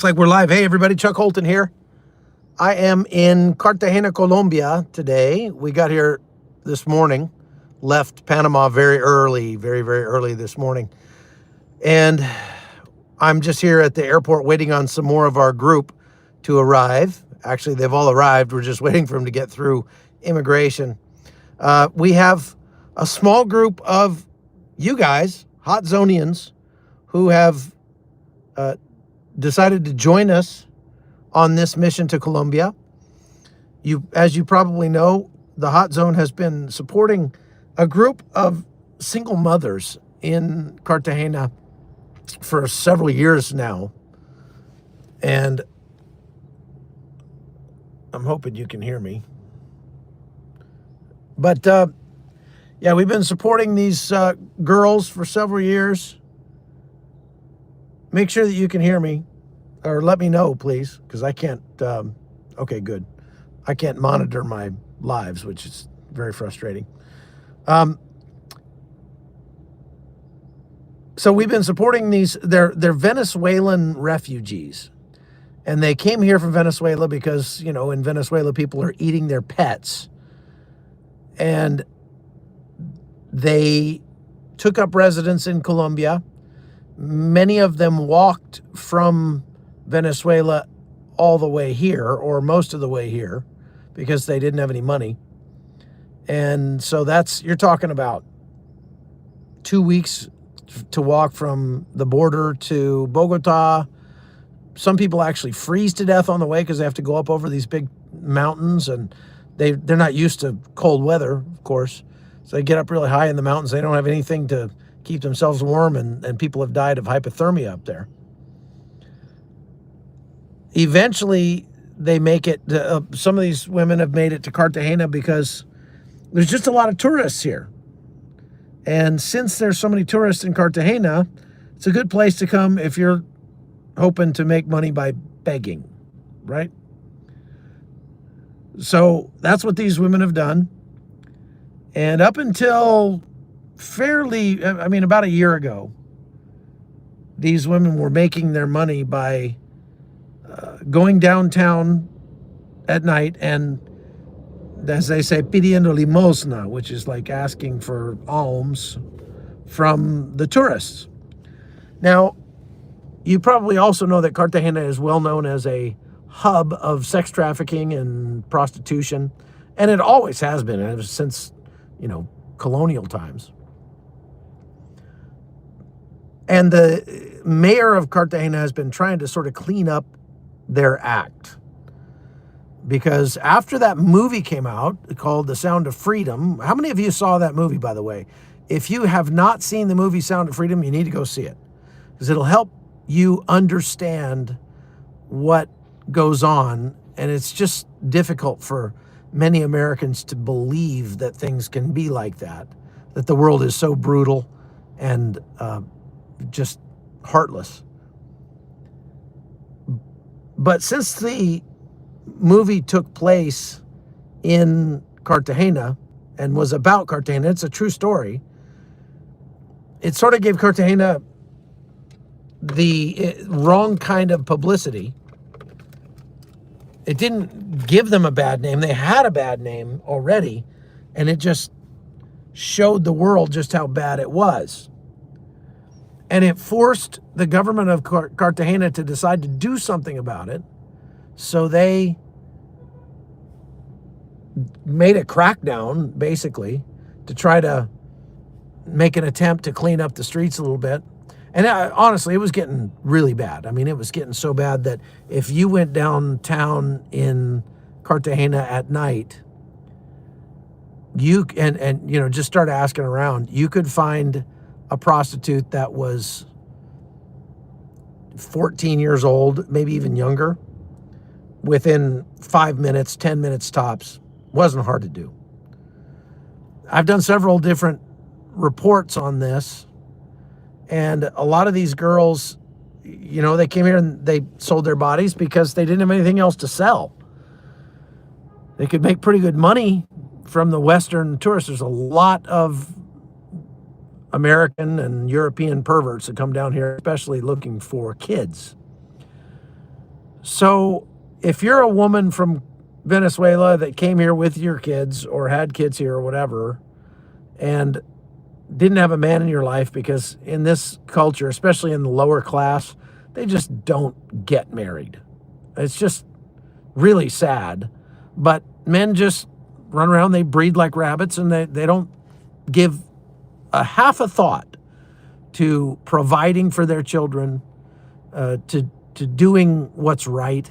Looks like we're live. Hey, everybody, Chuck Holton here. I am in Cartagena, Colombia today. We got here this morning, left Panama very early, very, very early this morning. And I'm just here at the airport waiting on some more of our group to arrive. Actually, they've all arrived. We're just waiting for them to get through immigration. We have a small group of you guys, hot zonians, who have decided to join us on this mission to Colombia. As you probably know, the Hot Zone has been supporting a group of single mothers in Cartagena for several years now. And I'm hoping you can hear me. But yeah, we've been supporting these girls for several years. Make sure that you can hear me, or let me know, please, because I can't, okay, good. I can't monitor my lives, which is very frustrating. So we've been supporting these, they're Venezuelan refugees. And they came here from Venezuela because, you know, in Venezuela, people are eating their pets. And they took up residence in Colombia. Many of them walked from Venezuela all the way here, or most of the way here, because they didn't have any money. And so you're talking about 2 weeks to walk from the border to Bogota. Some people actually freeze to death on the way because they have to go up over these big mountains, and they're not used to cold weather, of course. So they get up really high in the mountains. They don't have anything to keep themselves warm, and people have died of hypothermia up there. Eventually, they make it, some of these women have made it to Cartagena because there's just a lot of tourists here. And since there's so many tourists in Cartagena, it's a good place to come if you're hoping to make money by begging, right? So that's what these women have done. And up until about a year ago, these women were making their money by going downtown at night and, as they say, pidiendo limosna, which is like asking for alms from the tourists. Now, you probably also know that Cartagena is well known as a hub of sex trafficking and prostitution, and it always has been ever since, colonial times. And the mayor of Cartagena has been trying to sort of clean up their act. Because after that movie came out called The Sound of Freedom, how many of you saw that movie, by the way? If you have not seen the movie Sound of Freedom, you need to go see it. Because it'll help you understand what goes on. And it's just difficult for many Americans to believe that things can be like that the world is so brutal and just heartless. But since the movie took place in Cartagena and was about Cartagena, it's a true story, it sort of gave Cartagena the wrong kind of publicity. It didn't give them a bad name. They had a bad name already, and it just showed the world just how bad it was. And it forced the government of Cartagena to decide to do something about it. So they made a crackdown, basically, to try to make an attempt to clean up the streets a little bit. And honestly, it was getting really bad. I mean, it was getting so bad that if you went downtown in Cartagena at night, just start asking around, you could find a prostitute that was 14 years old, maybe even younger, within 5 minutes, 10 minutes tops. Wasn't hard to do. I've done several different reports on this. And a lot of these girls, they came here and they sold their bodies because they didn't have anything else to sell. They could make pretty good money from the Western tourists. There's a lot of American and European perverts that come down here, especially looking for kids. So if you're a woman from Venezuela that came here with your kids or had kids here or whatever, and didn't have a man in your life, because in this culture, especially in the lower class, they just don't get married. It's just really sad. But men just run around, they breed like rabbits, and they don't give a half a thought to providing for their children, to doing what's right.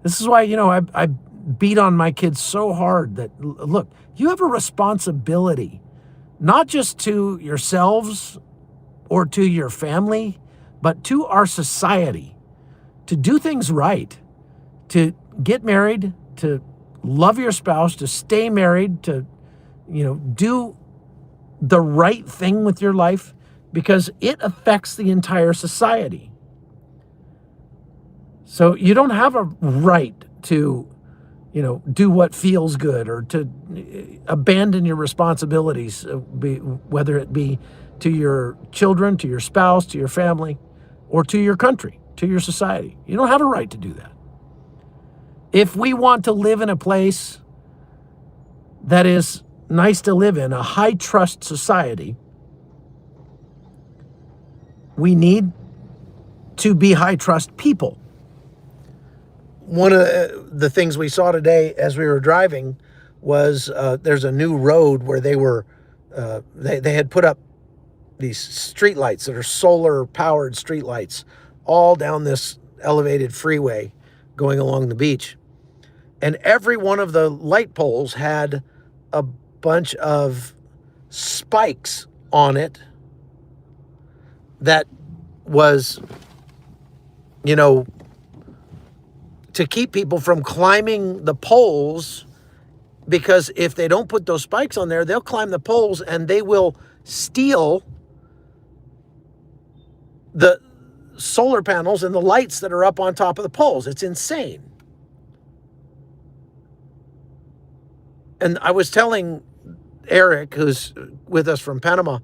This is why, I beat on my kids so hard that, look, you have a responsibility, not just to yourselves or to your family, but to our society, to do things right, to get married, to love your spouse, to stay married, to, do the right thing with your life, because it affects the entire society. So you don't have a right to, do what feels good, or to abandon your responsibilities, whether it be to your children, to your spouse, to your family, or to your country, to your society. You don't have a right to do that. If we want to live in a place that is nice to live in, a high trust society, we need to be high trust people. One of the things we saw today as we were driving was there's a new road where they had put up these street lights that are solar powered street lights all down this elevated freeway going along the beach. And every one of the light poles had a bunch of spikes on it that was, to keep people from climbing the poles, because if they don't put those spikes on there, they'll climb the poles and they will steal the solar panels and the lights that are up on top of the poles. It's insane. And I was telling Eric, who's with us from Panama,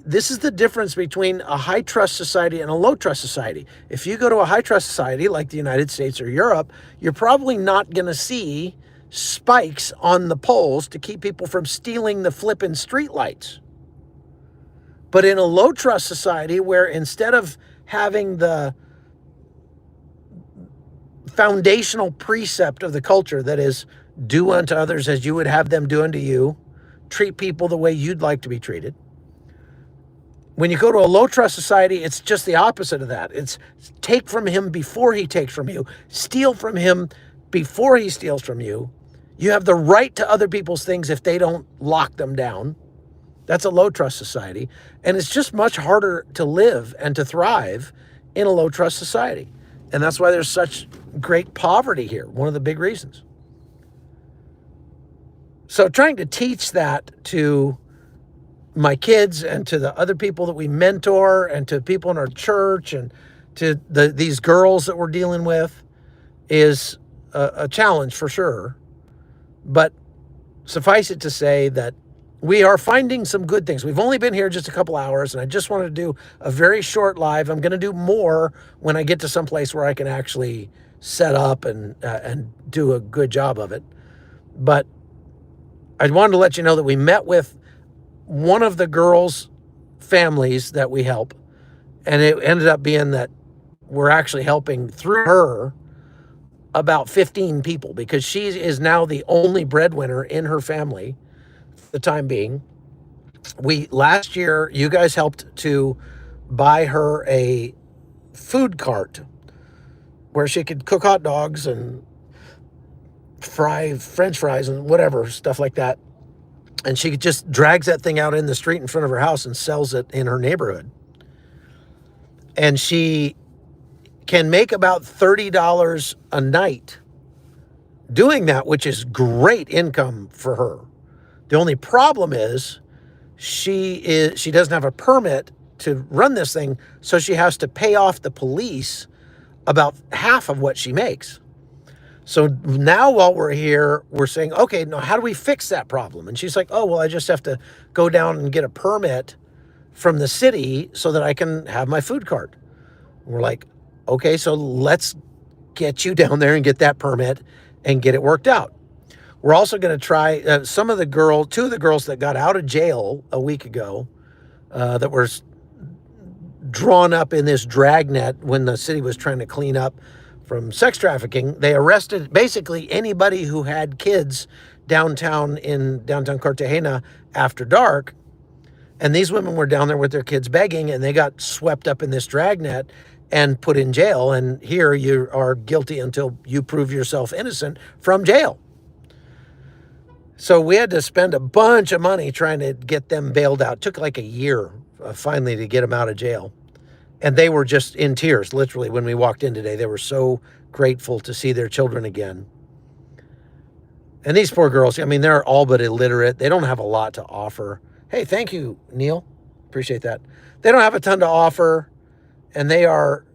this is the difference between a high trust society and a low trust society. If you go to a high trust society like the United States or Europe, you're probably not going to see spikes on the poles to keep people from stealing the flipping street lights. But in a low trust society, where instead of having the foundational precept of the culture that is do unto others as you would have them do unto you, treat people the way you'd like to be treated. When you go to a low trust society, it's just the opposite of that. It's take from him before he takes from you, steal from him before he steals from you. You have the right to other people's things if they don't lock them down. That's a low trust society. And it's just much harder to live and to thrive in a low trust society. And that's why there's such great poverty here. One of the big reasons. So trying to teach that to my kids and to the other people that we mentor and to people in our church and to these girls that we're dealing with is a challenge for sure. But suffice it to say that we are finding some good things. We've only been here just a couple hours, and I just wanted to do a very short live. I'm going to do more when I get to some place where I can actually set up and do a good job of it. But I wanted to let you know that we met with one of the girls' families that we help, and it ended up being that we're actually helping through her about 15 people, because she is now the only breadwinner in her family for the time being. Last year, you guys helped to buy her a food cart where she could cook hot dogs and fry French fries and whatever, stuff like that. And she just drags that thing out in the street in front of her house and sells it in her neighborhood. And she can make about $30 a night doing that, which is great income for her. The only problem is she doesn't have a permit to run this thing, so she has to pay off the police about half of what she makes. So now while we're here, we're saying, okay, now how do we fix that problem? And she's like, oh, well, I just have to go down and get a permit from the city so that I can have my food cart. And we're like, okay, so let's get you down there and get that permit and get it worked out. We're also going to try two of the girls that got out of jail a week ago that were drawn up in this dragnet when the city was trying to clean up from sex trafficking. They arrested basically anybody who had kids downtown Cartagena after dark. And these women were down there with their kids begging, and they got swept up in this dragnet and put in jail. And here you are guilty until you prove yourself innocent from jail. So we had to spend a bunch of money trying to get them bailed out. It took like a year finally to get them out of jail. And they were just in tears, literally, when we walked in today. They were so grateful to see their children again. And these poor girls, I mean, they're all but illiterate. They don't have a lot to offer. Hey, thank you, Neil. Appreciate that. They don't have a ton to offer. And they are,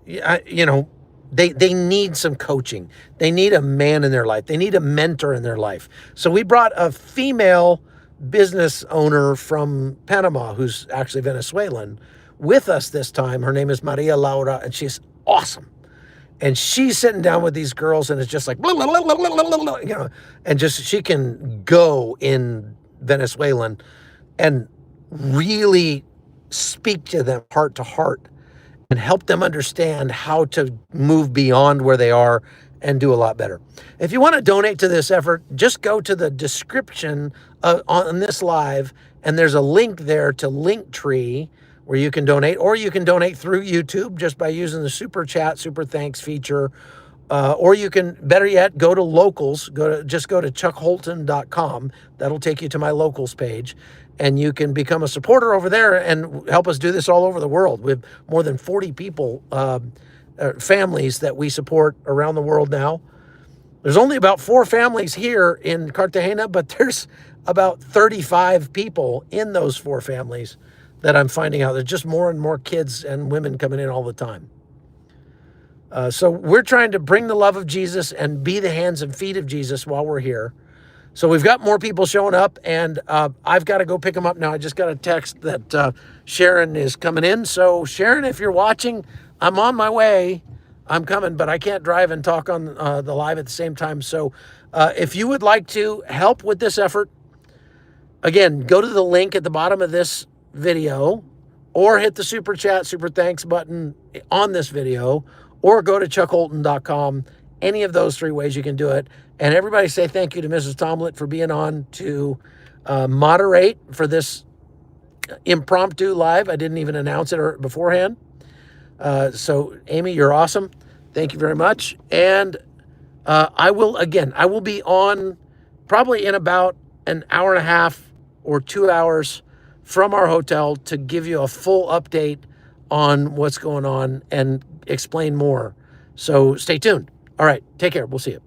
you know, they need some coaching. They need a man in their life. They need a mentor in their life. So we brought a female business owner from Panama, who's actually Venezuelan, with us this time. Her name is Maria Laura, and she's awesome. And she's sitting down with these girls, and it's just like, blah, blah, blah, blah, blah, blah, you know, and just she can go in Venezuelan and really speak to them heart to heart and help them understand how to move beyond where they are and do a lot better. If you want to donate to this effort, just go to the description on this live, and there's a link there to Linktree where you can donate, or you can donate through YouTube just by using the super chat, super thanks feature, or you can, better yet, go to locals. Just go to chuckholton.com. That'll take you to my locals page, and you can become a supporter over there and help us do this all over the world. We have more than 40 people, families that we support around the world now. There's only about 4 families here in Cartagena, but there's about 35 people in those 4 families that I'm finding out. There's just more and more kids and women coming in all the time. So we're trying to bring the love of Jesus and be the hands and feet of Jesus while we're here. So we've got more people showing up, and I've got to go pick them up now. I just got a text that Sharon is coming in. So Sharon, if you're watching, I'm on my way. I'm coming, but I can't drive and talk on the live at the same time. So if you would like to help with this effort, again, go to the link at the bottom of this video, or hit the super chat, super thanks button on this video, or go to chuckholton.com. Any of those 3 ways you can do it. And everybody say thank you to Mrs. Tomlett for being on to moderate for this impromptu live. I didn't even announce it beforehand. So Amy, you're awesome. Thank you very much. And I will be on probably in about an hour and a half or 2 hours from our hotel to give you a full update on what's going on and explain more. So stay tuned. All right, take care. We'll see you.